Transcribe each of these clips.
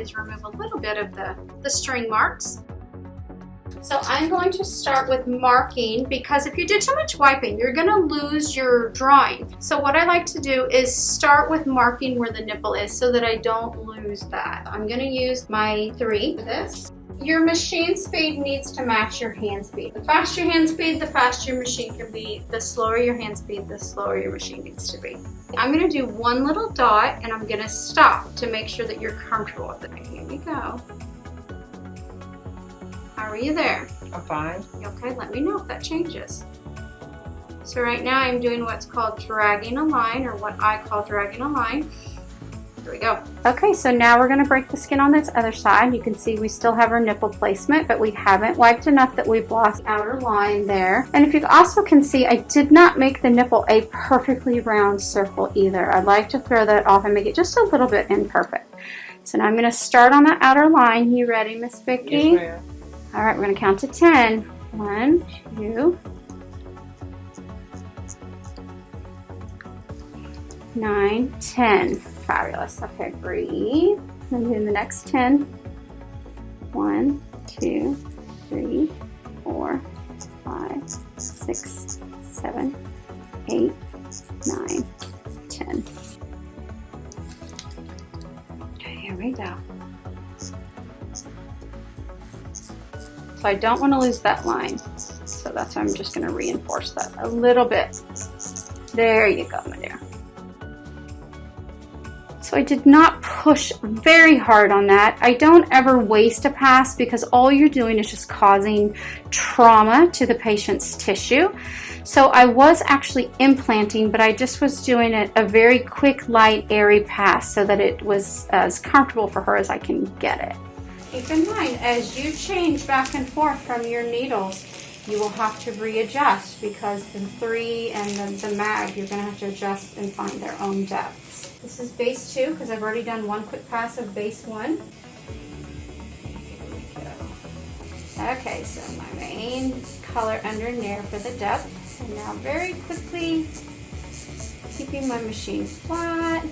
is remove a little bit of the string marks. So I'm going to start with marking, because if you do too much wiping, you're going to lose your drawing. So what I like to do is start with marking where the nipple is so that I don't lose that. I'm going to use my 3 for this. Your machine speed needs to match your hand speed. The faster your hand speed, the faster your machine can be. The slower your hand speed, the slower your machine needs to be. I'm going to do one little dot and I'm going to stop to make sure that you're comfortable with it. Here we go. How are you there? I'm fine. Okay, let me know if that changes. So right now I'm doing what's called dragging a line, or what I call dragging a line. Here we go. Okay, so now we're going to break the skin on this other side. You can see we still have our nipple placement, but we haven't wiped enough that we've lost the outer line there. And if you also can see, I did not make the nipple a perfectly round circle either. I'd like to throw that off and make it just a little bit imperfect. So now I'm going to start on the outer line. You ready, Miss Vicki? Yes, ma'am. All right, we're going to count to 10. 1, 2, 9, 10. Fabulous. Okay, breathe. And do the next 10. 1, 2, 3, 4, 5, 6, 7, 8, 9, 10. Okay, here we go. So I don't want to lose that line. So that's why I'm just going to reinforce that a little bit. There you go, my dear. So I did not push very hard on that. I don't ever waste a pass, because all you're doing is just causing trauma to the patient's tissue. So I was actually implanting, but I just was doing a very quick, light, airy pass so that it was as comfortable for her as I can get it. Keep in mind, as you change back and forth from your needles, you will have to readjust, because the 3 and the mag, you're going to have to adjust and find their own depths. This is base 2, because I've already done one quick pass of base 1. Here we go. Okay, so my main color under there for the depth. And now very quickly, keeping my machine flat.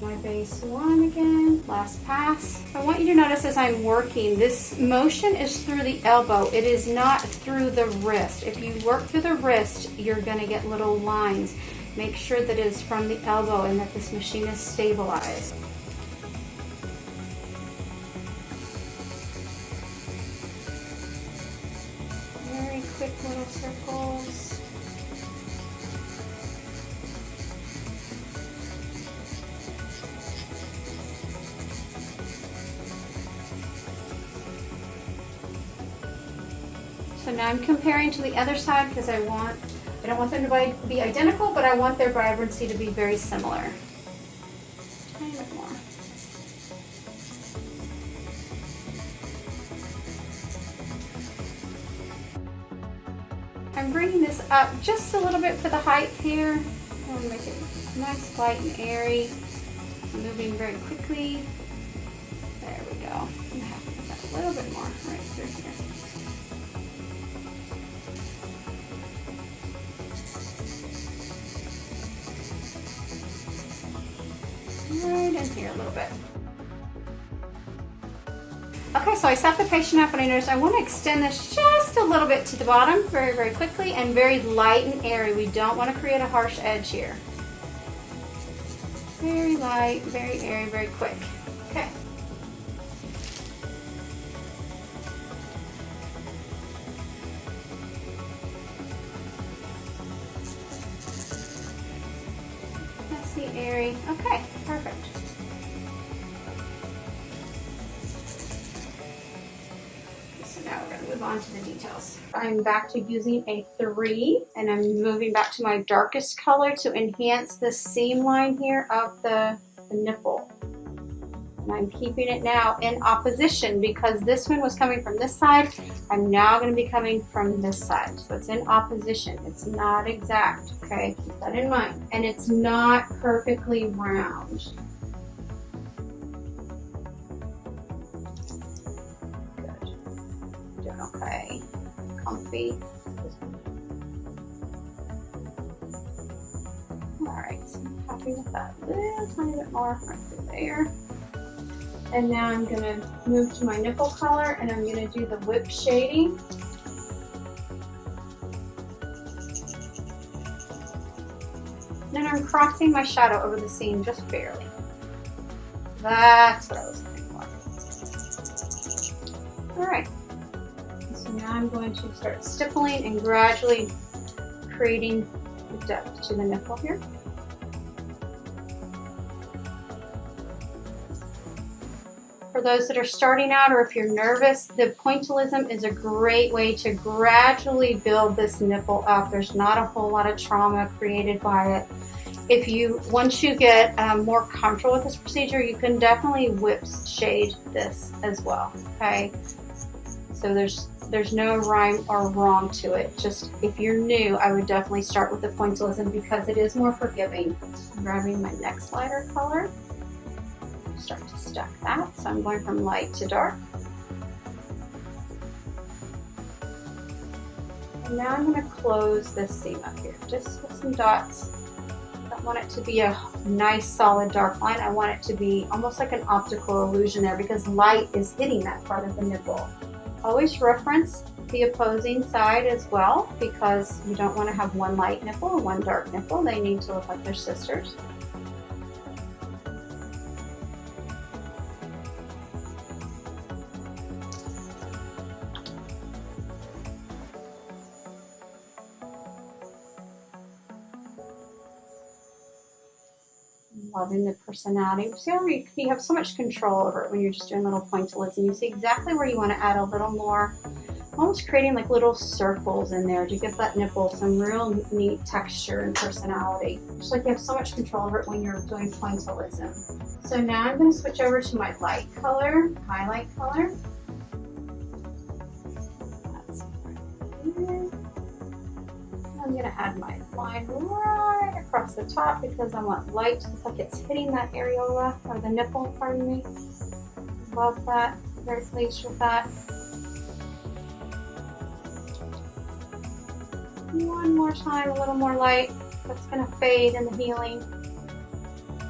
My base 1 again, last pass. I want you to notice as I'm working, this motion is through the elbow. It is not through the wrist. If you work through the wrist, you're going to get little lines. Make sure that it is from the elbow and that this machine is stabilized. Very quick little circles. So now I'm comparing to the other side, because I don't want them to be identical, but I want their vibrancy to be very similar. Tiny bit more. I'm bringing this up just a little bit for the height here. I want to make it nice, light, and airy. I'm moving very quickly. There we go. I'm happy with that. A little bit more right through here. Right in here a little bit. Okay, so I set the patient up and I noticed I want to extend this just a little bit to the bottom, very, very quickly, and very light and airy. We don't want to create a harsh edge here. Very light, very airy, very quick. Okay. Messy, airy. Okay, perfect. Now we're going to move on to the details. I'm back to using a 3, and I'm moving back to my darkest color to enhance the seam line here of the nipple. And I'm keeping it now in opposition, because this one was coming from this side. I'm now going to be coming from this side. So it's in opposition. It's not exact, okay? Keep that in mind. And it's not perfectly round. Okay, comfy. right, so I'm happy with that. A little tiny bit more right through there. And now I'm going to move to my nipple color and I'm going to do the whip shading. Then I'm crossing my shadow over the seam just barely. That's what I was looking for. All right. So now I'm going to start stippling and gradually creating the depth to the nipple here. For those that are starting out or if you're nervous, the pointillism is a great way to gradually build this nipple up. There's not a whole lot of trauma created by it. Once you get more comfortable with this procedure, you can definitely whip shade this as well, okay? So there's no rhyme or wrong to it. Just if you're new, I would definitely start with the pointillism because it is more forgiving. I'm grabbing my next lighter color. Start to stack that. So I'm going from light to dark. And now I'm going to close this seam up here, just with some dots. I don't want it to be a nice solid dark line. I want it to be almost like an optical illusion there because light is hitting that part of the nipple. Always reference the opposing side as well because you don't want to have one light nipple and one dark nipple. They need to look like they're sisters. Loving the personality. See how you have so much control over it when you're just doing little pointillism. You see exactly where you want to add a little more, almost creating like little circles in there to give that nipple some real neat texture and personality. Just like you have so much control over it when you're doing pointillism. So now I'm going to switch over to my light color, highlight color. That's right here. I'm going to add my line right across the top because I want light to look like it's hitting that areola or the nipple, pardon me. Love that. Very pleased with that. One more time, a little more light. That's going to fade in the healing.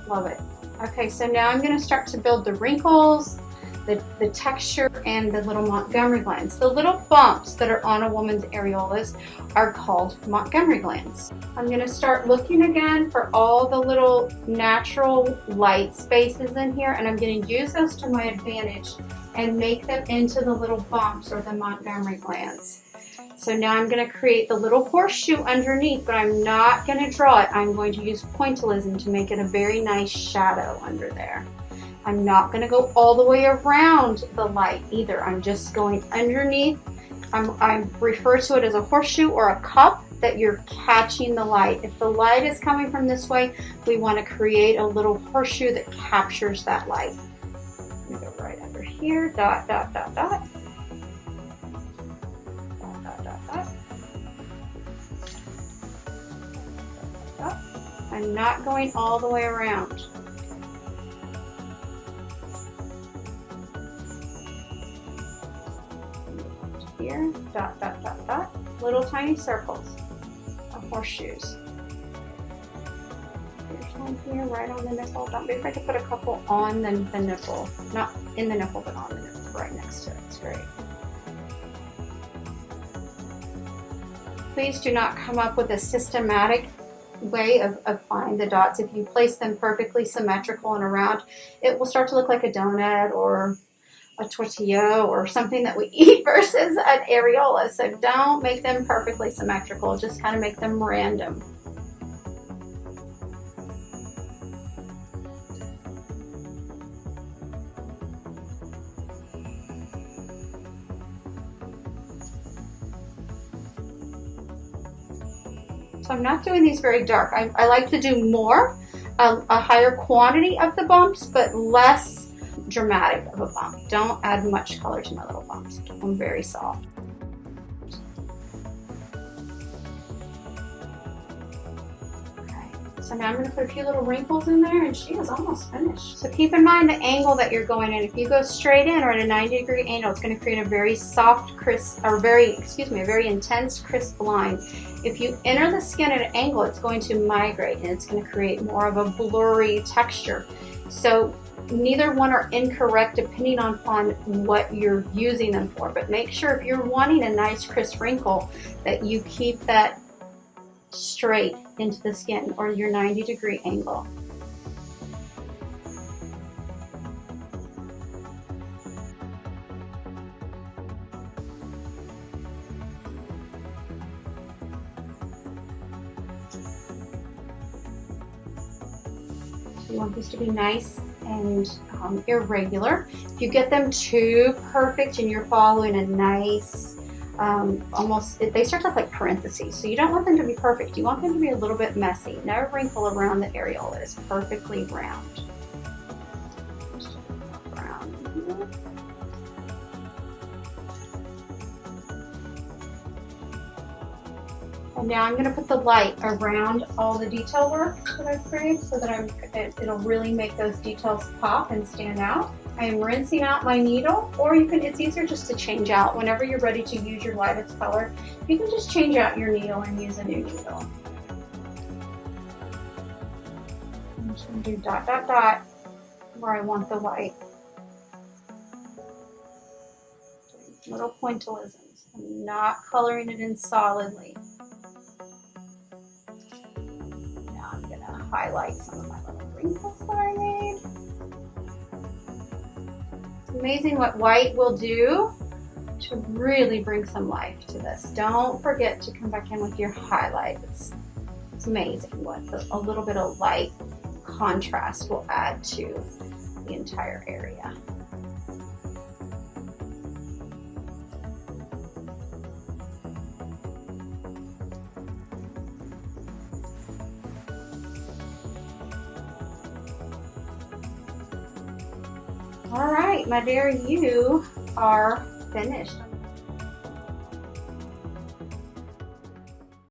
Love it. Okay, so now I'm going to start to build the wrinkles, the texture, and the little Montgomery glands. The little bumps that are on a woman's areolas are called Montgomery glands. I'm going to start looking again for all the little natural light spaces in here, and I'm going to use those to my advantage and make them into the little bumps or the Montgomery glands. So now I'm going to create the little horseshoe underneath, but I'm not going to draw it. I'm going to use pointillism to make it a very nice shadow under there. I'm not going to go all the way around the light either. I'm just going underneath. I refer to it as a horseshoe or a cup that you're catching the light. If the light is coming from this way, we want to create a little horseshoe that captures that light. I'm going to go right under here, dot, dot, dot, dot. Dot, dot, dot, dot. Dot, dot. I'm not going all the way around. Here, dot, dot, dot, dot, little tiny circles of horseshoes. There's one here right on the nipple. Don't be afraid to put a couple on the nipple. Not in the nipple, but on the nipple, right next to it. It's great. Please do not come up with a systematic way of applying the dots. If you place them perfectly symmetrical and around, it will start to look like a donut or a tortilla or something that we eat versus an areola. So don't make them perfectly symmetrical, just kind of make them random. So I'm not doing these very dark. I like to do more, a higher quantity of the bumps, but less dramatic of a bump. Don't add much color to my little bumps. Keep them very soft. Okay, So now I'm going to put a few little wrinkles in there, and she is almost finished. So keep in mind the angle that you're going in. If you go straight in or at a 90-degree angle, it's going to create a very soft, crisp, or a very intense, crisp line. If you enter the skin at an angle, it's going to migrate, and it's going to create more of a blurry texture. So neither one are incorrect depending upon what you're using them for, but make sure if you're wanting a nice crisp wrinkle that you keep that straight into the skin or your 90-degree angle. You want this to be nice and irregular. If you get them too perfect and you're following a nice, they start off like parentheses, so you don't want them to be perfect. You want them to be a little bit messy. No wrinkle around the areola. Is perfectly round. And now I'm going to put the light around all the detail work that I've created so that it'll really make those details pop and stand out. I am rinsing out my needle, or it's easier just to change out. Whenever you're ready to use your lightest color, you can just change out your needle and use a new needle. I'm just going to do dot, dot, dot where I want the white. Little pointillisms. I'm not coloring it in solidly. Highlight some of my little wrinkles that I made. It's amazing what white will do to really bring some life to this. Don't forget to come back in with your highlight. It's amazing what a little bit of light contrast will add to the entire area. All right, my dear, you are finished.